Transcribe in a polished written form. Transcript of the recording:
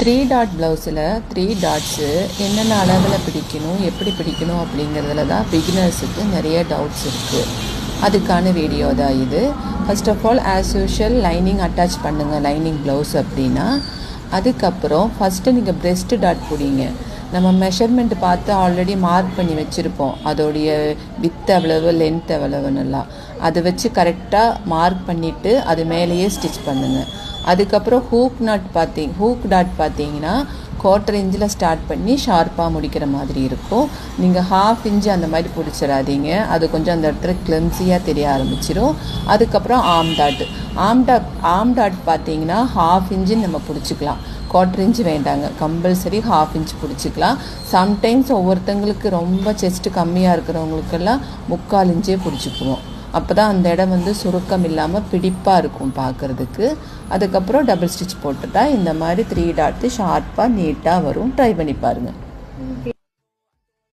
3 dot ப்ளவுஸில் 3 dots என்னென்ன அளவில் பிடிக்கணும், எப்படி பிடிக்கணும் அப்படிங்கிறதுல தான் பிகினர்ஸுக்கு நிறைய டவுட்ஸ் இருக்குது. அதுக்கான வீடியோ தான் இது. First of all as usual lining attach பண்ணுங்கள், லைனிங் ப்ளவுஸ் அப்படின்னா. அதுக்கப்புறம் ஃபஸ்ட்டு நீங்கள் பிரெஸ்ட் டாட் பிடிங்க. நம்ம மெஷர்மெண்ட் பார்த்து ஆல்ரெடி மார்க் பண்ணி வச்சுருப்போம், அதோடைய வித் எவ்வளவு லென்த் எவ்வளவுன்னெல்லாம். அதை வச்சு கரெக்டாக மார்க் பண்ணிவிட்டு அது மேலேயே ஸ்டிச் பண்ணுங்கள். அதுக்கப்புறம் ஹூக் டாட் பார்த்தீங்கன்னா 1/4 இன்ச்சில் ஸ்டார்ட் பண்ணி ஷார்ப்பாக முடிக்கிற மாதிரி இருக்கும். நீங்கள் 1/2 இன்ச்சு அந்த மாதிரி பிடிச்சிடாதீங்க, அது கொஞ்சம் அந்த இடத்துல கிளம்ஸியாக தெரிய ஆரம்பிச்சிடும். அதுக்கப்புறம் ஆம் டாட் பார்த்தீங்கன்னா 1/2 இன்ச்சுன்னு நம்ம பிடிச்சிக்கலாம், 1/4 இன்ச்சு வேண்டாங்க, கம்பல்சரி 1/2 இன்ச் பிடிச்சிக்கலாம். சம்டைம்ஸ் ஒவ்வொருத்தங்களுக்கு ரொம்ப செஸ்ட்டு கம்மியாக இருக்கிறவங்களுக்கெல்லாம் 3/4 இன்ச்சே பிடிச்சிக்குவோம். அப்போ தான் அந்த இடம் சுருக்கம் இல்லாமல் பிடிப்பாக இருக்கும் பார்க்குறதுக்கு. அதுக்கப்புறம் டபுள் ஸ்டிச் போட்டுட்டா இந்த மாதிரி 3 டாட்டு ஷார்ப்பாக நீட்டாக வரும். ட்ரை பண்ணி பாருங்கள்.